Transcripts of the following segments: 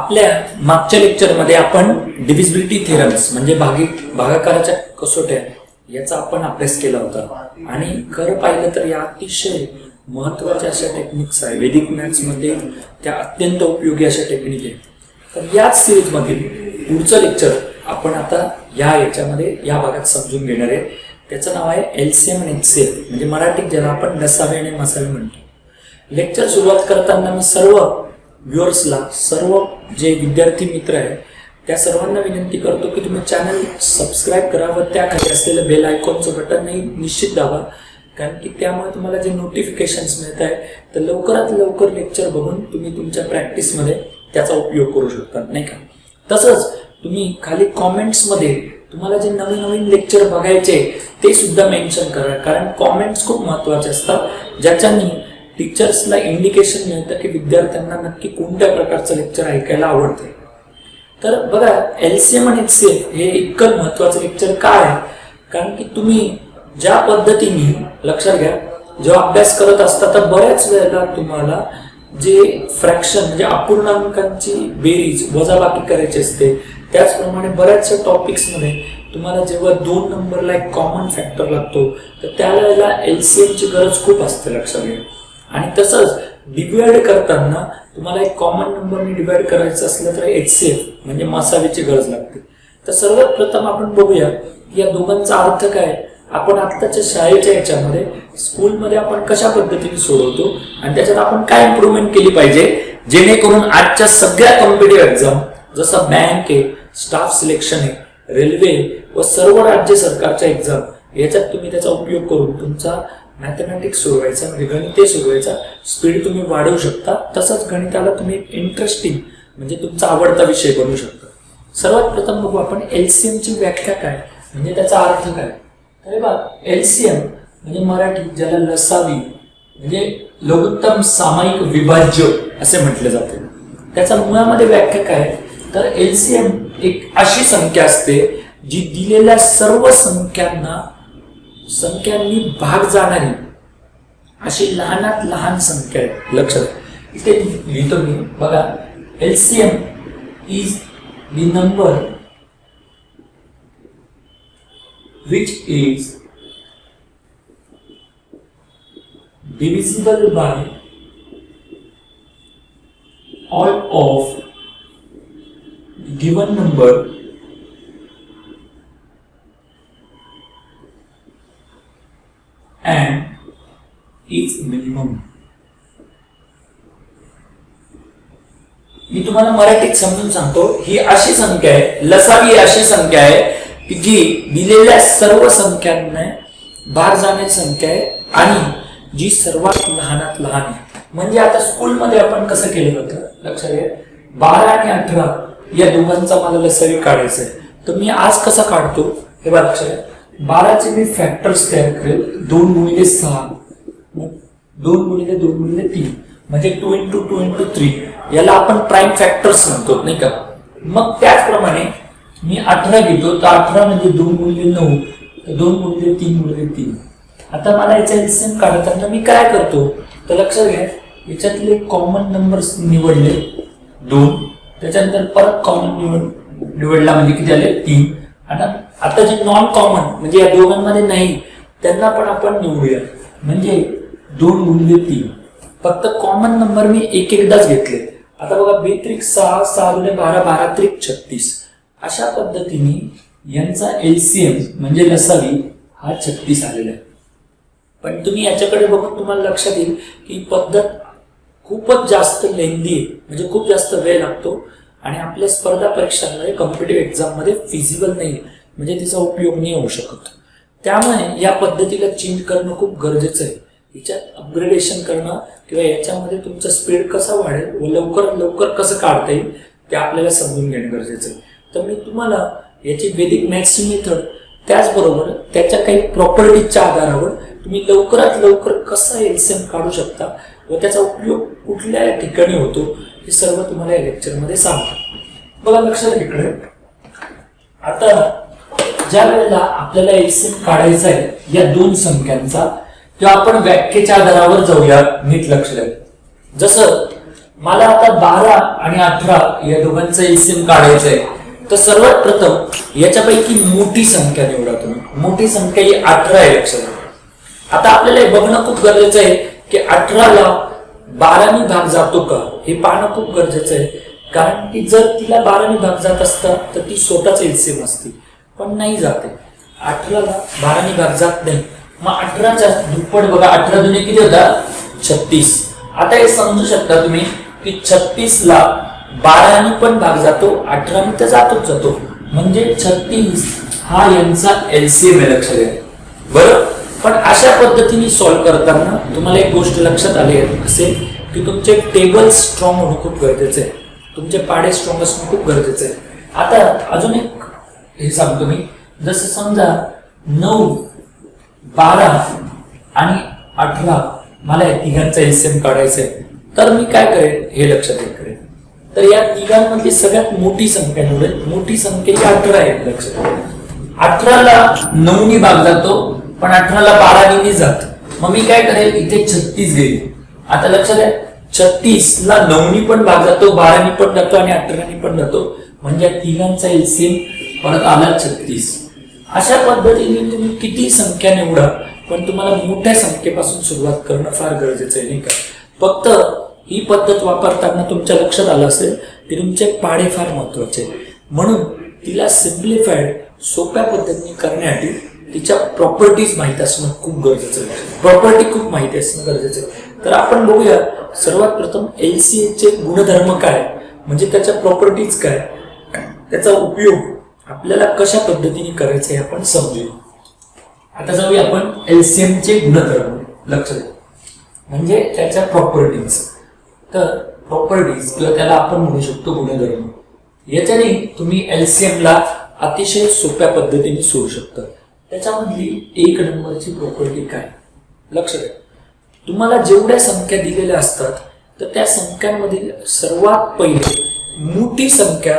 आपल्या मागच्या लेक्चरमध्ये आपण डिव्हिजिबिलिटी थेरम्स म्हणजे भागाकाराच्या कसोट्या याचा आपण अभ्यास केला होता आणि खरं पाहिलं तर या अतिशय महत्त्वाच्या अशा टेक्निक्स आहे. वैदिक मॅथ्समध्ये त्या अत्यंत उपयोगी अशा टेक्निक आहेत. तर याच सिरीजमधील पुढचं लेक्चर आपण आता याच्यामध्ये या भागात समजून घेणार आहे. त्याचं नाव आहे एलसीएम आणि एचसीएफ म्हणजे मराठीत ज्याला आपण लसावी आणि मसावी म्हणतो. लेक्चर सुरुवात करताना मी सर्व व्ह्युअर्सला, सर्व जे विद्यार्थी मित्र आहे त्या सर्वांना विनंती करतो की तुम्ही चॅनल सबस्क्राईब करा व त्याखाली असलेलं बेल आयकॉनचं बटनही निश्चित दाबा, कारण की त्यामुळे तुम्हाला जे नोटिफिकेशन्स मिळत आहे तर लवकरात लवकर लेक्चर बघून तुम्ही तुमच्या प्रॅक्टिसमध्ये त्याचा उपयोग करू शकता, नाही का. तसंच तुम्ही खाली कॉमेंट्समध्ये तुम्हाला जे नवीन नवीन लेक्चर बघायचे ते सुद्धा मेन्शन करा, कारण कॉमेंट्स खूप महत्त्वाचे असतात ज्याच्यानी टीचर्सला इंडिकेशन मिळतं की विद्यार्थ्यांना नक्की कोणत्या प्रकारचं लेक्चर ऐकायला आवडते. तर बघा, एलसीएम आणि एचसीएफ हे इतकं महत्त्वाचं लेक्चर काय आहे, कारण की तुम्ही ज्या पद्धतीने लक्षात घ्या जेव्हा अभ्यास करत असता तर बऱ्याच वेळेला तुम्हाला जे फ्रॅक्शन म्हणजे अपूर्णांकांची बेरीज वजाबाकी करायची असते, त्याचप्रमाणे बऱ्याचशा टॉपिक्समध्ये तुम्हाला जेव्हा 2 नंबरला एक कॉमन फॅक्टर लागतो तर त्यावेळेला एलसीएमची गरज खूप असते, लक्षात घ्या. आणि तसंच डिवाइड करताना तुम्हाला एक कॉमन नंबरने डिवाइड करायचं असलं तर एचसीएफ म्हणजे मसावीची गरज लागते. तर सर्वात प्रथम आपण बघूया की या दोघांचा अर्थ काय. आपण आत्ताच्या शाळेच्या याच्यामध्ये स्कूलमध्ये आपण कशा पद्धतीने सोडवतो आणि त्याच्यात आपण काय इम्प्रूव्हमेंट केली पाहिजे जेणेकरून आजच्या सगळ्या कॉम्पिटिटिव्ह एक्झाम जसं बँक आहे, स्टाफ सिलेक्शन आहे, रेल्वे व सर्व राज्य सरकारच्या एक्झाम याच्यात तुम्ही त्याचा उपयोग करून तुमचा मॅथमॅटिक्स सोडवायचा म्हणजे गणिते सोडवायचा स्पीड तुम्ही वाढवू शकता. तसंच गणिताला तुम्ही इंटरेस्टिंग म्हणजे तुमचा आवडता विषय बनवू शकता. सर्वात प्रथम बघू आपण एलसीएमची व्याख्या काय म्हणजे त्याचा अर्थ काय. तर बघा, एलसीएम म्हणजे मराठीत ज्याला लसावी म्हणजे लघुत्तम सामायिक विभाज्य असे म्हटले जाते. त्याचा मुळामध्ये व्याख्या काय तर एलसीएम एक अशी संख्या असते जी दिलेल्या सर्व संख्यांनी भाग जाणारी अशी लहानात लहान संख्या आहे. लक्षात इथे लिहितो मी, बघा, LCM is the number which is divisible by all of the given number and is minimum. मी तुम्हाला मराठीत समजून सांगतो. ही अशी संख्या आहे, लसावी अशी संख्या आहे की जी दिलेल्या सर्व संख्यांना भाग जाण्याची संख्या आहे आणि जी सर्वात लहानात लहान आहे. म्हणजे आता स्कूलमध्ये आपण कसं केलं होतं लक्षात घ्या, 12 आणि 18 या दोघांचा मला लसावी काढायचा आहे. तर मी आज कसा काढतो हे बघा, लक्षात घ्या. 12चे मी फॅक्टर्स तयार करेल. 2 गुणिले 6, 2 गुणिले 2 गुणिले 3 म्हणजे 2 into 2 into 3 याला आपण प्राईम फॅक्टर्स म्हणतो, नाही का. मग त्याचप्रमाणे मी 18 घेतो तर 18 म्हणजे 2 गुणिले 9 तर 2 गुणिले 3 गुणिले 3. आता मला याचा एलसीएम काढताना मी काय करतो तर लक्षात घ्या, याच्यातले कॉमन नंबर्स निवडले 2, त्याच्यानंतर परत कॉमन निवडला म्हणजे किती झाले 3. आणि आता जे नॉन कॉमन म्हणजे या दोघांमध्ये नाही त्यांना पण आपण निवडूया म्हणजे 2 गुणिले 3. फक्त कॉमन नंबर मी एकदाच घेतले. आता बघा, 2 6, 6 गुणिले 12, 12 3 36. अशा पद्धतीने यांचा एलसीएम म्हणजे लसावी हा 36 आलेला आहे. पण तुम्ही याच्याकडे बघून तुम्हाला लक्षात येईल की पद्धत खूपच जास्त लेंदी आहे म्हणजे खूप जास्त वेळ लागतो आणि आपल्या स्पर्धा परीक्षांमध्ये कॉम्पिटिटिव्ह एक्झाममध्ये फिजिबल नाही म्हणजे तिचा उपयोग नाही होऊ शकत. त्यामुळे या पद्धतीला चेंज करणं खूप गरजेचं आहे. याच्यात अपग्रेडेशन करणं किंवा याच्यामध्ये तुमचा स्पीड कसा वाढेल व लवकरात लवकर कसं काढता येईल ते आपल्याला समजून घेणं गरजेचं आहे. तर मी तुम्हाला याची वैदिक मॅथ्सची मेथड त्याचबरोबर त्याच्या काही प्रॉपर्टीजच्या आधारावर तुम्ही लवकरात लवकर कसा एलसीएम काढू शकता व त्याचा उपयोग कुठल्या ठिकाणी होतो हे सर्व तुम्हाला या लेक्चरमध्ये सांगतो. बघा, लक्षात इकडे आता ज्या वेळेला आपल्याला एलसीएम काढायचा आहे या 2 संख्यांचा तेव्हा आपण व्याख्येच्या आधारावर जाऊया. नीट लक्ष द्या. जसं मला आता 12 आणि 18 या दोघांचं एलसीएम काढायचं आहे. तर सर्वात प्रथम याच्यापैकी मोठी संख्या निवडा तुम्ही. मोठी संख्या ही 18 आहे लक्षात घ्या. आता आपल्याला हे बघणं खूप गरजेचं आहे की 18ला 12ने भाग जातो का हे पाहणं खूप गरजेचं आहे. कारण की जर तिला 12ने भाग जात असता तर ती स्वतःच एलसीएम असती, पण नाही जाते. 18ला 12ने भाग जात नाही. मग 18च्या दुप्पट बघा, 18 दुने किती होता 36. आता हे समजू शकता तुम्ही की 36ला 12ने पण भाग जातो, 18ने तर जातो. म्हणजे 36 हा यांचा एलसीएम आहे लक्षात घ्या. बरं, पण अशा पद्धतीने सॉल्व्ह करताना तुम्हाला एक गोष्ट लक्षात आली असेल की तुमचे टेबल स्ट्रॉंग होणं खूप गरजेचं आहे, तुमचे पाडे स्ट्रॉंग असणं खूप गरजेचं आहे. आता अजून एक हे सांगतो मी. जसं समजा 9, 12 आणि 18 मला या तिघांचा एलसीएम काढायचा आहे, तर मी काय करेन हे लक्षात करेन. तर या तिघांमधली सगळ्यात मोठी संख्या निवडेल. मोठी संख्या ही 18 आहे लक्षात. 18ला 9ने भाग जातो, पण 18ला 12ने जात. मग मी काय करेल, इथे 36 घेईल. आता लक्षात आहे 36ला 9ने पण भाग जातो, 12ने पण जातो आणि 18ने पण जातो. म्हणजे या तिघांचा एलसीएम परत आला 36. अशा पद्धतीने तुम्ही किती संख्या निवडा, पण तुम्हाला मोठ्या संख्येपासून सुरुवात करणं फार गरजेचं आहे, नाही का. फक्त ही पद्धत वापरताना तुमच्या लक्षात आलं असेल की तुमचे पाढे फार महत्वाचे. म्हणून तिला सिम्प्लिफाईड सोप्या पद्धतीने करण्यासाठी तिच्या प्रॉपर्टीज माहिती असणं खूप गरजेचं आहे. प्रॉपर्टी खूप माहिती असणं गरजेचं आहे. तर आपण बघूया सर्वात प्रथम एलसीएचे गुणधर्म काय, म्हणजे त्याच्या प्रॉपर्टीज काय, त्याचा उपयोग आपल्याला कशा पद्धतीने करायचा हे आपण समजूया. आता जाऊया आपण एलसीएमचे गुणधर्म लक्षात म्हणजे त्याच्या प्रॉपर्टीज. तर प्रॉपर्टीज किंवा त्याला आपण म्हणू शकतो गुणधर्म. याच्याने तुम्ही एलसीएमला अतिशय सोप्या पद्धतीने सोडू शकता. त्याच्यामधली 1 नंबरची प्रॉपर्टी काय लक्षात घ्या. तुम्हाला जेवढ्या संख्या दिलेल्या असतात तर त्या संख्यांमधील सर्वात पहिले मोठी संख्या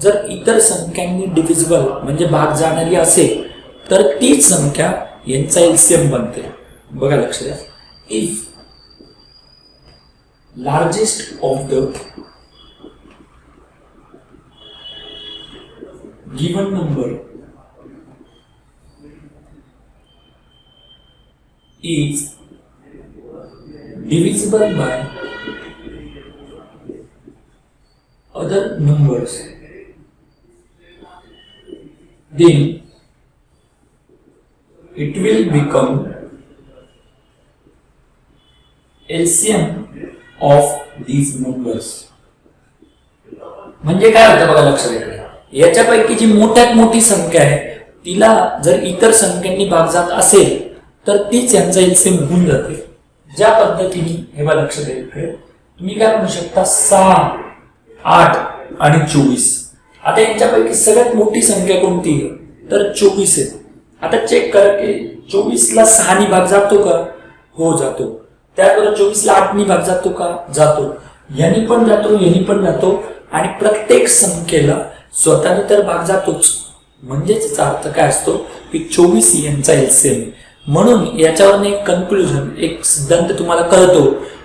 जर इतर संख्यांनी डिव्हिजिबल म्हणजे भाग जाणारी असेल तर तीच संख्या यांचा एलसीएम बनते. बघा लक्षात द्या. If largest of the given number is divisible by other numbers, then it will become LCM of these numbers. म्हणजे काय होतं बघा लक्षात घ्या. याच्यापैकी जी मोठ्यात मोठी संख्या आहे तिला जर इतर संख्यांनी भाग जात असेल तर तीच यांचा एलसीएम होऊन जाते. ज्या पद्धतीने हे बघा लक्षात द्या. तुम्ही काय म्हणू शकता 6, 8 आणि 24. आता यांच्यापैकी सगळ्यात मोठी संख्या कोणती तर 24 आहे. आता चेक करा की 24ला 6ने भाग जातो का, हो जातो. त्याबरोबर 24ला 8ने भाग जातो का, जातो. यांनी पण जातो, यांनी पण जातो आणि प्रत्येक संख्येला स्वतःने तर भाग जातोच. म्हणजेच अर्थ काय असतो की 24 यांचा एलसीएम. म्हणून याच्यावर एक कन्क्लुजन एक सिद्धांत तुम्हाला कळतो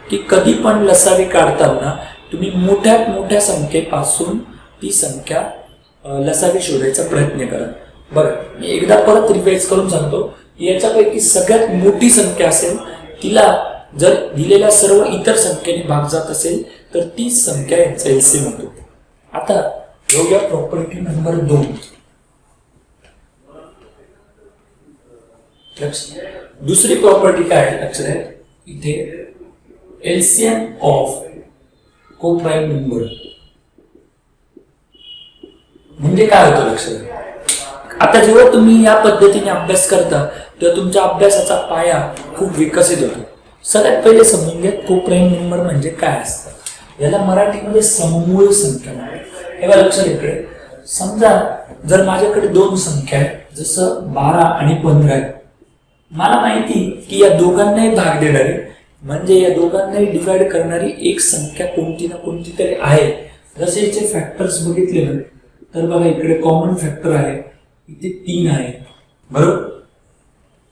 की कधी पण लसावी काढताना तुम्ही मोठ्यात मोठ्या संख्येपासून ती संख्या लसावी शोधायचा प्रयत्न करा. बरं, मी एकदा परत रिवाइज करून सांगतो. याच्यापैकी सगळ्यात मोठी संख्या असेल तिला जर दिलेल्या सर्व इतर संख्येने भाग जात असेल तर तीच संख्या यांचा एलसीएम होतो. आता घेऊया प्रॉपर्टी नंबर 2. दुसरी प्रॉपर्टी काय लक्षात आहे इथे एलसीएम ऑफ कोप्राईम नंबर. म्हणजे काय होतं लक्षात. आता जेव्हा तुम्ही या पद्धतीने अभ्यास करता तेव्हा तुमच्या अभ्यासाचा पाया खूप विकसित होतो. सगळ्यात पहिले समजून घ्या कोप्राईम नंबर म्हणजे काय असतं. याला मराठीमध्ये सममूळ संख्या म्हणतात. हे लक्षात इकडे समजा जर माझ्याकडे 2 संख्या आहेत जसं 12 आणि 15 आहे. मला माहिती की या दोघांनाही भाग देणारी म्हणजे या दोघांनाही डिवाइड करणारी एक संख्या कोणती ना कोणती तरी आहे. जसे याचे फॅक्टर्स बघितले ना तर बघा इकडे कॉमन फॅक्टर आहे, इथे 3 आहे बरोबर.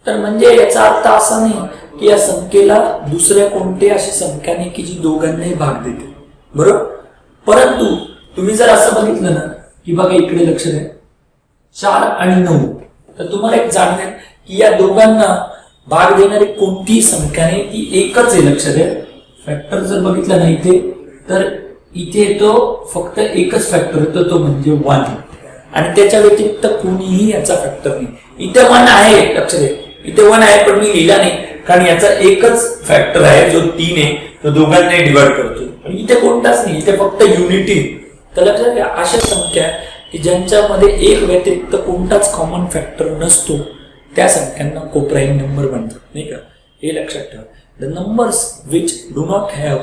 तर म्हणजे याचा अर्थ असा नाही की या संख्येला दुसऱ्या कोणत्याही अशी संख्या नाही की जी दोघांनाही भाग देते. बरोबर. परंतु तुम्ही जर असं बघितलं ना की बघा इकडे लक्ष द्या 4 आणि 9, तर तुम्हाला एक जाणवेल की या दोघांना भाग देणारी कोणतीही संख्या नाही, ती एकच आहे. लक्ष द्या, फॅक्टर जर बघितला ना इथे, तर इथे तो फक्त एकच फॅक्टर येतो, तो म्हणजे 1, आणि त्याच्या व्यतिरिक्त कोणीही याचा फॅक्टर नाही. इथे 1 आहे, लक्ष द्या, इथे 1 आहे, पण मी लिहिला नाही कारण याचा एकच फॅक्टर आहे जो 3 आहे, तो दोघांनाही डिवाइड करतो. आणि इथे कोणताच नाही, इथे फक्त युनिटी. तर लक्षात घ्या, अशा संख्या की ज्यांच्यामध्ये एक व्यतिरिक्त कोणताच कॉमन फॅक्टर नसतो त्या संख्यांना कोप्राईम नंबर म्हणतात, नाही का. हे लक्षात ठेवा. The numbers which do not have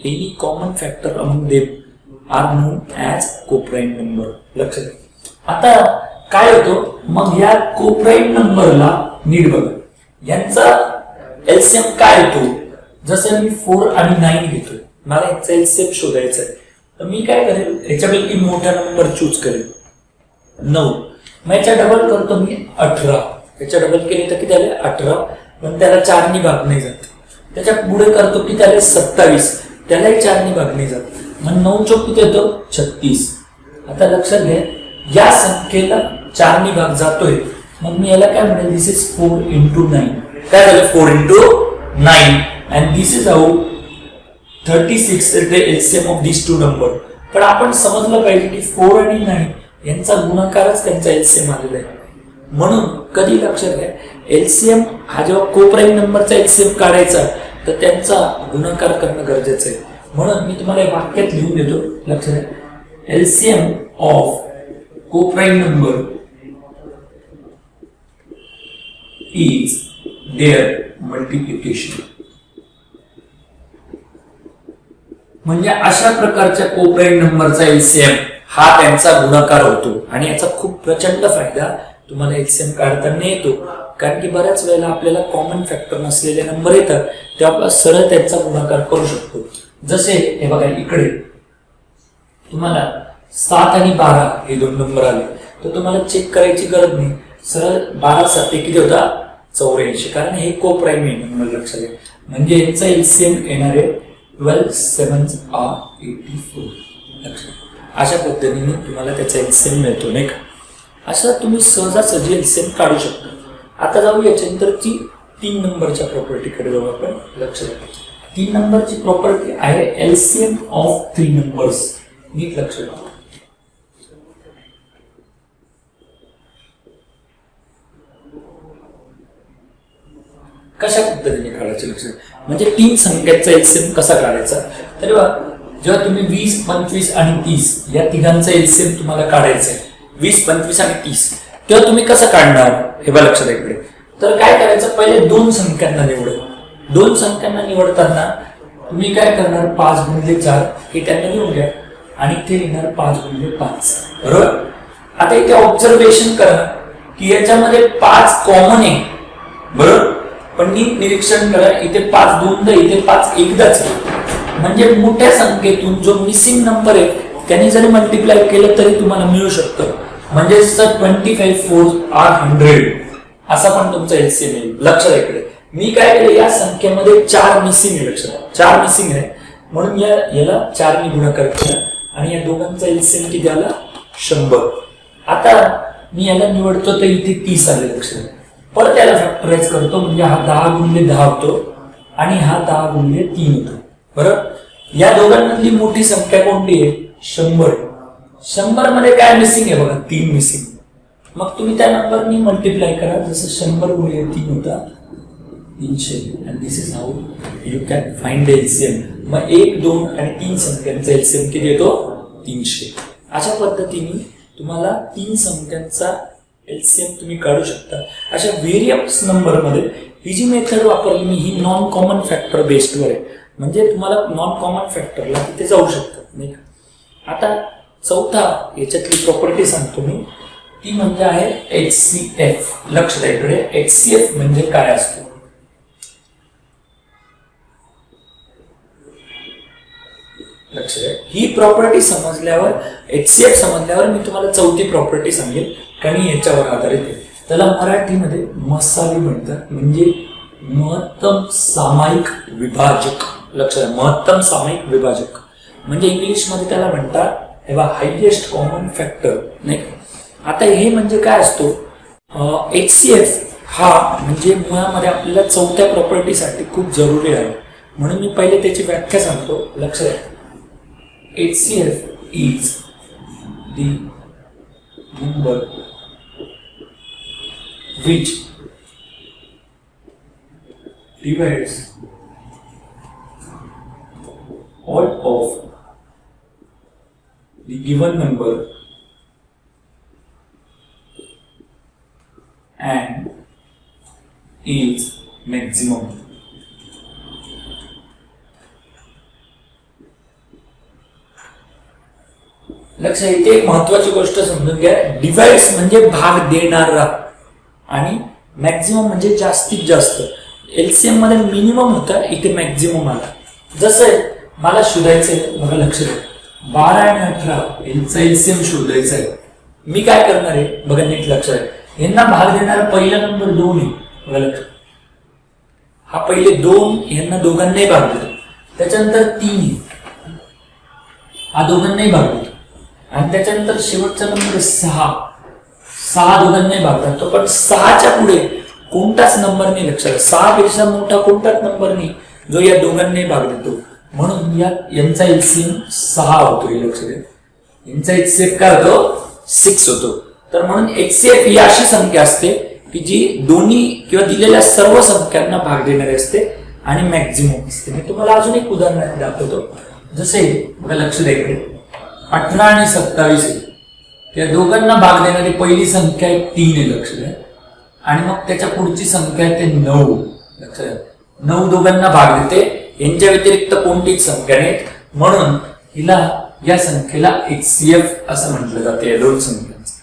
any common factor among them are known as coprime number. लक्षात घ्या. आता काय होतं मग या कोप्राईम नंबरला नीट बघा, यांचा एलसीएम काय येतो. जसं मी 4 आणि 9 घेतोय, मला याचा एलसीएम शोधायचा आहे, तर मी काय करेल, याच्यापैकी मोठा नंबर चूज करेल 9, मग याच्या डबल करतो मी 18, याच्या डबल केले तर किती आले 18, पण त्याला 4 ने भाग नाही जात. त्याच्या पुढे करतो की त्याला 27, त्यालाही 4 ने भाग नाही जात. मग 9 चौक किती येतो 36. आता लक्षात घ्या, या संख्येला 4 ने भाग जातोय, मग मी याला काय म्हणेल, दिस इज 4 into 9. काय झालं 4 into 9, and this is how 36 is the LCM of these two number. पण आपण समजलं पाहिजे की 4 आणि 9 यांचा गुणाकारच त्यांचा एलसीएम आलेला आहे. म्हणून कधी लक्षात घ्या, एलसीएम हा जेव्हा कोप्राईम नंबरचा एलसीएम काढायचा तर त्यांचा गुणाकार करणं गरजेचं आहे. म्हणून मी तुम्हाला एक वाक्यात लिहून देतो, लक्षात घ्या, LCM of coprime number is their multiplication. म्हणजे अशा प्रकारच्या कोप्राईम नंबरचा एलसीएम हा त्यांचा गुणाकार होतो. आणि याचा खूप प्रचंड फायदा तुम्हाला एलसीएम काढताना येतो, कारण की बऱ्याच वेळेला आपल्याला कॉमन फॅक्टर नसलेले नंबर येतात, तेव्हा आपण सरळ त्यांचा गुणाकार करू शकतो. जसे हे बघा, इकडे तुम्हाला 7 आणि 12 हे 2 नंबर आले, तर तुम्हाला चेक करायची गरज नाही, सरळ 12 7 किती होता 84, कारण हे कोप्राईम नंबर. लक्षात घ्या, म्हणजे यांचा एलसीएम येणार आहे 12 7s are 84. अशा पद्धतीने तुम्हाला त्याचा एलसीएम मिळतो, नाही का. अशा तुम्ही सहजासहजी एलसीएम काढू शकता. आता जाऊ याच्यानंतरची 3 नंबरच्या प्रॉपर्टीकडे जाऊ आपण. लक्षात घ्या, 3 नंबरची प्रॉपर्टी आहे एलसीएम ऑफ 3 नंबर्स. नीट लक्षात घ्या. कशा पद्धतीने काढायचे, लक्षात, म्हणजे 3 संख्यांचा एलसीएम कसा काढायचा. तर जेव्हा तुम्ही 20 25 आणि 30 या तिघांचा एलसीएम तुम्हाला काढायचा आहे, 20 25 आणि 30, तेव्हा तुम्ही कसं काढणार हे बघा लक्षात इकडे. तर काय करायचं, पहिले 2 संख्यांना निवड. 2 संख्यांना निवडताना तुम्ही काय करणार, 5 गुणिले 4 हे त्यांना लिहून घ्या, आणि इथे लिहिणार 5 गुणिले 5. बरोबर. आता इथे ऑब्झर्वेशन करा की याच्यामध्ये 5 कॉमन आहे, बरोबर, पण नीट निरीक्षण करा, इथे 5 दोनदा, इथे 5 एकदाच आहे. म्हणजे मोठ्या संख्येतून जो मिसिंग नंबर आहे त्यांनी जरी मल्टिप्लाय केलं तरी तुम्हाला मिळू शकतं. म्हणजे 25 4 are 100 असा पण तुमचा एलसीएम येईल. लक्षात इकडे मी काय केलं, या संख्येमध्ये 4 मिसिंग आहे, लक्षात 4 मिसिंग आहे, म्हणून याला 4 ने गुणाकार केला आणि या दोघांचा एलसीएम किती आला 100. आता मी याला निवडतो तर इथे 30 आले, लक्षात. परत त्याला फॅक्टराइज करतो, म्हणजे हा 10 गुणिले 10 होतो आणि हा 10 गुणिले 3 होतो. बरोबर. या दोघांमधली मोठी संख्या कोणती आहे 100. 100 मध्ये काय मिसिंग आहे बघा, 3 मिसिंग. मग तुम्ही त्या नंबरनी मल्टिप्लाय करा, जसं 100 गुणिले 3 होता 300. and this is how you can find the LCM. मग 1 2 आणि 3 संख्यांचा एलसीएम किती येतो 300. अशा पद्धतीने तुम्हाला 3 संख्यांचा एलसीएम तुम्ही काढू शकता. अशा व्हेरियम्स नंबर मध्ये ही जी मेथड वापरली मी ही नॉन कॉमन फॅक्टर बेस्ड वर आहे, म्हणजे तुम्हाला नॉन कॉमन फॅक्टरला तिथे जाऊ शकतात, नाही का. आता चौथा याच्यातली प्रॉपर्टी सांगतो मी, ती म्हणजे आहे HCF. लक्ष द्या इकडे, HCF म्हणजे काय असतो. लक्ष द्या, ही प्रॉपर्टी समजल्यावर, HCF समजल्यावर मी तुम्हाला चौथी प्रॉपर्टी सांगेल, कारण याच्यावर आधारित आहे. त्याला मराठीमध्ये मसावी म्हणतात, म्हणजे महत्तम सामायिक विभाजक. लक्षात, महत्तम सामायिक विभाजक. म्हणजे इंग्लिशमध्ये त्याला म्हणतात हे बघा हायेस्ट कॉमन फॅक्टर, नाही. आता हे म्हणजे काय असतो, HCF हा म्हणजे मुळामध्ये आपल्याला चौथ्या प्रॉपर्टीसाठी खूप जरुरी आहे. म्हणून मी पहिले त्याची व्याख्या सांगतो, लक्ष द्या. HCF is the number which divides all of the given number and is maximum. लक्ष, इथे एक महत्वाची गोष्ट समजून घ्या. डिवाइड्स म्हणजे भाग देणारा आणि मॅक्झिमम म्हणजे जास्तीत जास्त. एलसीएम मध्ये मिनिमम होता, इथे मॅक्झिमम आला. जसं मला शोधायचंय, बघा लक्ष द्या, 12 आणि 18 यांचा एलसीएम शोधायचा आहे. मी काय करणार आहे बघा, नीट लक्ष आहे. यांना भाग देणारा पहिला नंबर 2 आहे, बघा लक्ष. हा पहिले 2 यांना दोघांनाही भाग देतो. त्याच्यानंतर 3 हा दोघांनाही भाग देतो. आणि त्याच्यानंतर शेवटचा नंबर 6 दोघांनाही भाग देतो. पण 6च्या पुढे कोणताच नंबर नाही, लक्षात. 6 पेक्षा मोठा कोणताच नंबर नाही जो या दोघांनाही भाग देतो. म्हणून यांचा एलसीएम 6 होतो, हे लक्ष द्या. यांचा एचसीएफ काय होतो, 6 होतो. तर म्हणून एचसीएफ ही अशी संख्या असते की जी दोन्ही किंवा दिलेल्या सर्व संख्यांना भाग देणारी असते आणि मॅक्झिमम असते. मी तुम्हाला अजून एक उदाहरण दाखवतो. जसे बघा लक्ष द्या, इकडे 18 आणि 27 आहे. त्या दोघांना भाग देणारी पहिली संख्या आहे 3 आहे, लक्ष द्या. आणि मग त्याच्या पुढची संख्या आहे ते 9, लक्ष द्या. 9 दोघांना भाग देते. यांच्या व्यतिरिक्त कोणतीच संख्या नाही, म्हणून हिला या संख्येला HCF असं म्हटलं जाते, या दोन संख्यांचा.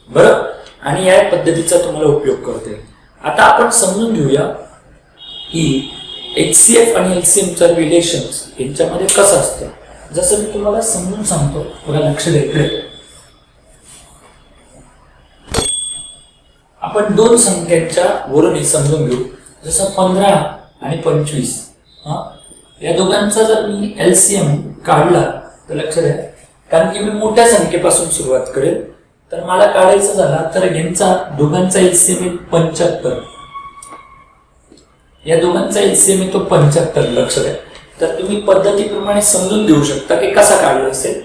बरं, आणि या पद्धतीचा तुम्हाला उपयोग करते. आता आपण समजून घेऊया की HCF आणि LCMचं रिलेशन यांच्यामध्ये कसं असतं. जसं मी तुम्हाला समजून सांगतो, बघा लक्ष द्या. इकडे आपण दोन संख्यांच्या वरून हे समजून घेऊ. जसं 15 आणि 25, या दोघांचा जर मी LCM काढला तर लक्ष द्या, कारण की मी मोठ्या संख्येपासून सुरुवात करेल. तर मला काढायचं झाला तर यांचा दोघांचा LCM आहे 75. या दोघांचा LCM आहे तो 75, लक्ष द्या. तर तुम्ही पद्धतीप्रमाणे समजून घेऊ शकता की कसा काढला असेल.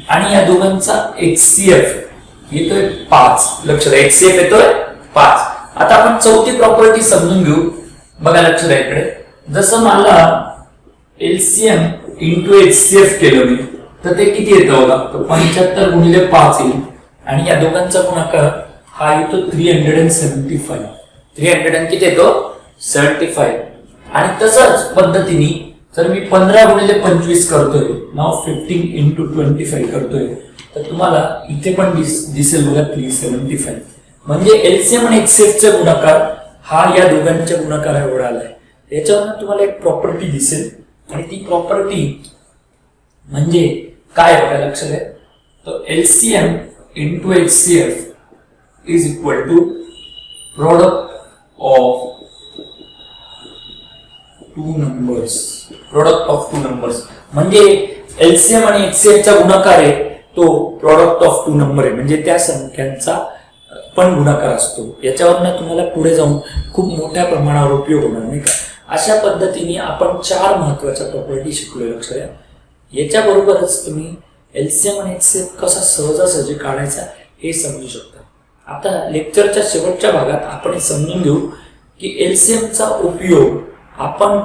आणि या दोघांचा HCF येतोय 5, लक्ष द्या. HCF येतोय 5. आता आपण चौथी प्रॉपर्टी समजून घेऊ. बघा लक्ष द्या, इकडे जसं मला LCM इंटू HCF केलं मी, तर ते किती येतं बघा, 75 गुणिले 5 येईल. आणि या दोघांचा गुणाकार हा येतो 375. 300 किती येतो, 75. आणि तसंच पद्धतीने जर मी 15 गुणिले 25 करतोय, नाव 15 इंटू 25 करतोय, तर तुम्हाला इथे पण दिसेल बघा 375. म्हणजे LCM आणि HCF चा गुणाकार हा या दोघांच्या गुणाकारा एवढा आलाय. याच्यावरून तुम्हाला एक प्रॉपर्टी दिसेल, आणि ती प्रॉपर्टी म्हणजे काय बघा लक्ष द्या. तो LCM into HCF is equal to product of two numbers. Product of two numbers म्हणजे LCM आणि HCF चा गुणाकार आहे तो प्रोडक्ट ऑफ टू नंबर आहे, म्हणजे त्या संख्यांचा पण गुणाकार असतो. याच्यावरनं तुम्हाला पुढे जाऊन खूप मोठ्या प्रमाणावर उपयोग होणार, नाही का. अशा पद्धतीने आपण 4 महत्वाच्या प्रॉपर्टी शिकलो, लक्ष द्या. याच्याबरोबरच तुम्ही LCM आणि HCF कसा सहजासहजी काढायचा हे समजू शकता. आता लेक्चरच्या शेवटच्या भागात आपण हे समजून घेऊ की LCM चा उपयोग आपण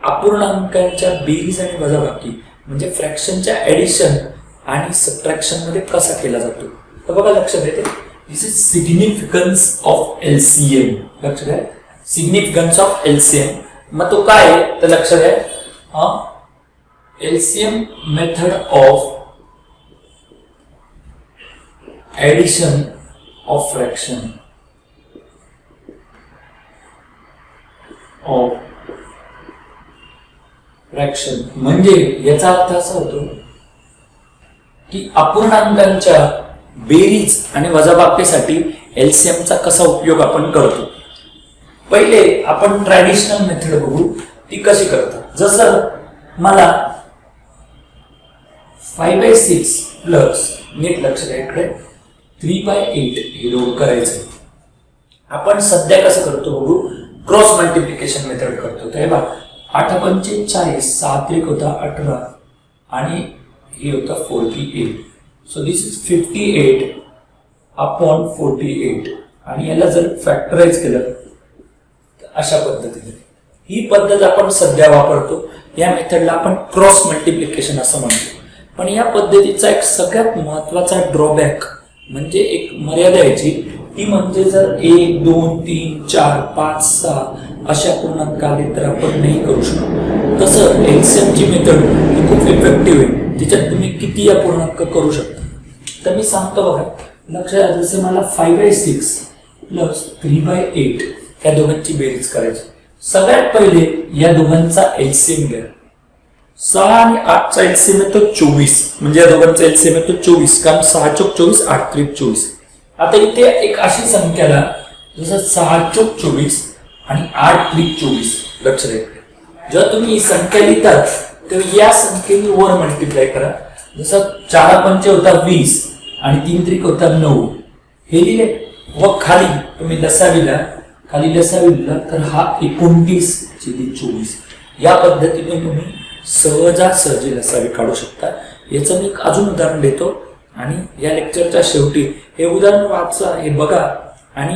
अपूर्णांकांच्या बेरीज आणि वजाबाकी म्हणजे फ्रॅक्शनच्या ऍडिशन आणि सबट्रॅक्शन मध्ये कसा केला जातो. तर बघा लक्ष द्या, दिस इज सिग्निफिकन्स ऑफ LCM. लक्ष द्या, सिग्निफिकन्स ऑफ LCM. मग तो काय आहे तर लक्ष द्या, LCM method of addition of fraction of fraction म्हणजे याचा अर्थ असा होतो की अपूर्णांकांच्या बेरीज आणि वजाबाकीसाठी LCM चा कसा उपयोग आपण करतो. पहिले आपण ट्रॅडिशनल मेथड बघू ती कशी करतात. जसं मला 5/6 प्लस नीट लक्ष द्या इकडे 3/8 हे दोन करायचं. आपण सध्या कसं करतो बघू, क्रॉस मल्टिप्लिकेशन मेथड करतो. तर हे बघा 8×5 = 40, 7 होता 18 आणि हे होता 48. सो दिस इज 58/48 आणि याला जर फॅक्टराइज केलं तर अशा पद्धतीने ही पद्धत आपण सध्या वापरतो. या मेथडला आपण क्रॉस मल्टिप्लिकेशन असं म्हणतो. पण या पद्धतीचा एक सगळ्यात महत्वाचा ड्रॉबॅक म्हणजे एक मर्यादा याची, ती म्हणजे जर 1, 2, 3, 4, 5, 6 अशा पूर्णांक आले तर आपण नाही करू शकतो. तसं LCM ची मेथड ही खूप इफेक्टिव्ह आहे. त्याच्यात तुम्ही किती या पूर्णांक करू शकता. तर मी सांगतो बघा, लक्षात जसे मला 5/6 प्लस 3/8 या दोघांची बेरीज करायची. सगळ्यात पहिले या दोघांचा LCM घ्या. 6 आणि 8चा LCM येतो 24, म्हणजे या दोघांचा LCM येतो 24, कारण 6 × 24 8 × 24. आता इथे एक अशी संख्याला जसं 6 × 24 आणि 8 × 24 लक्ष द्या. जेव्हा तुम्ही ही संख्या लिहितात तेव्हा या संख्येने वर मल्टिप्लाय करा. जसं 4×5 होता 20 आणि 3×3 होता 9 हे लिहिले. व खाली तुम्ही लसावीला तर हा 29/24 या पद्धतीने तुम्ही सहजासहजी लसावी काढू शकता. याचं मी एक अजून उदाहरण देतो आणि या लेक्चरच्या शेवटी हे उदाहरण वाचा, हे बघा आणि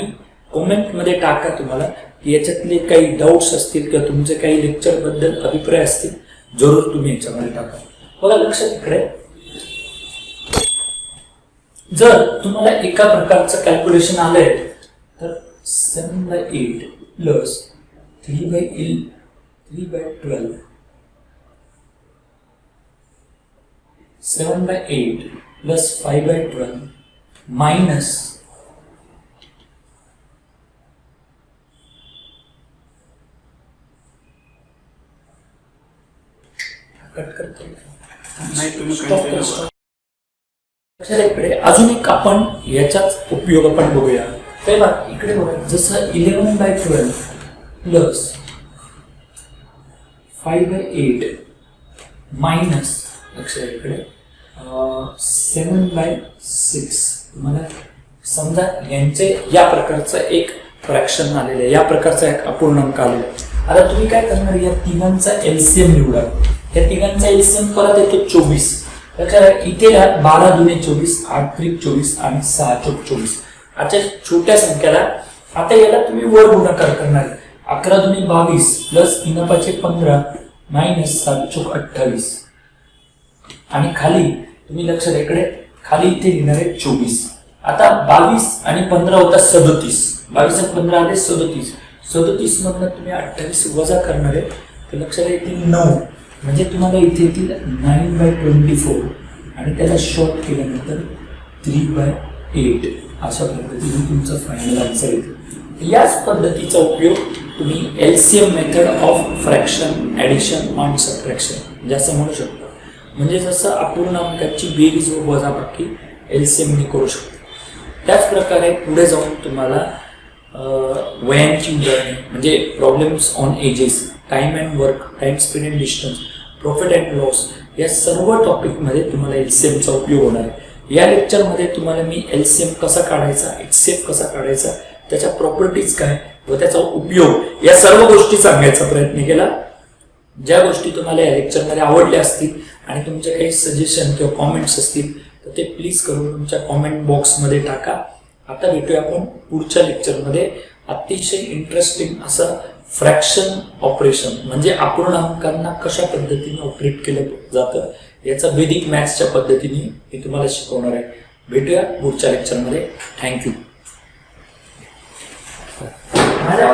कमेंटमध्ये टाका तुम्हाला की याच्यातले काही डाऊट्स असतील किंवा तुमचे काही लेक्चर बद्दल अभिप्राय असतील, जरूर तुम्ही याच्यामध्ये टाका. बघा लक्षात इकडे, जर तुम्हाला एका प्रकारचं कॅल्क्युलेशन आलंय तर 7/8 प्लस 3/12 7/8 प्लस 5/12 माइनस कट करतो नाही तुम्ही इकडे अजून एक आपण याचाच उपयोग आपण बघूया. तेव्हा इकडे बघा, जसं 11/12 प्लस 5/8 मायनस लक्ष इकडे 7/6. तुम्हाला समजा यांचे या प्रकारचं एक फ्रॅक्शन आलेलं आहे, या प्रकारचा एक अपूर्णांक आलेला आहे. आता तुम्ही काय करणार, या तिघांचा LCM निवडा. या तिघांचा LCM परत येतो 24. इथे 12×2 = 24, 8×3 = 24 आणि 6×4 = 24. अच्छा, छोट्या संख्याला आता याला तुम्ही वर गुणाकार करणार. 11×2 = 22 प्लस 3×5 = 15 मायनस 7×4 = 28 आणि खाली तुम्ही लक्ष द्या इकडे, खाली इथे लिहिणार आहे 24. आता 22 आणि 15 होता 37, 22 आणि 15 आले 37. 37 मधनं तुम्ही 28 वजा करणार आहे तर लक्षात येतील 9, म्हणजे तुम्हाला इथे येतील 9/24 आणि त्याला शॉर्ट केल्यानंतर 3/8 अशा पद्धतीने तुमचं फायनल आन्सर येतो. याच पद्धतीचा उपयोग तुम्ही LCM method of fraction, addition आणि सबट्रॅक्शन असं म्हणू शकता. म्हणजे जसं अपूर्णांकाची बेरीज व वजाबाकी LCM ने करू शकतो. त्याच प्रकारे पुढे जाऊन तुम्हाला वयांची उदाहरणे म्हणजे problems on edges, time and work, time spend and distance, profit and loss या सर्व टॉपिकमध्ये तुम्हाला LCMचा उपयोग होणार आहे. या लेक्चरमध्ये तुम्हाला मी LCM कसा काढायचा, HCF कसा काढायचा, त्याच्या प्रॉपर्टीज काय व त्याचा उपयोग या सर्व गोष्टी सांगायचा प्रयत्न केला. ज्या गोष्टी तुम्हाला या लेक्चरमध्ये आवडल्या असतील आणि तुमचे काही सजेशन किंवा कॉमेंट्स असतील तर ते प्लीज करून तुमच्या कॉमेंट बॉक्समध्ये टाका. आता भेटूया आपण पुढच्या लेक्चरमध्ये. अतिशय इंटरेस्टिंग असं फ्रॅक्शन ऑपरेशन म्हणजे अपूर्णांकांना कशा पद्धतीने ऑपरेट केलं जातं याचा वैदिक मॅथ्सच्या पद्धतीने मी तुम्हाला शिकवणार आहे. भेटूया पुढच्या लेक्चरमध्ये. थँक्यू. माझ्या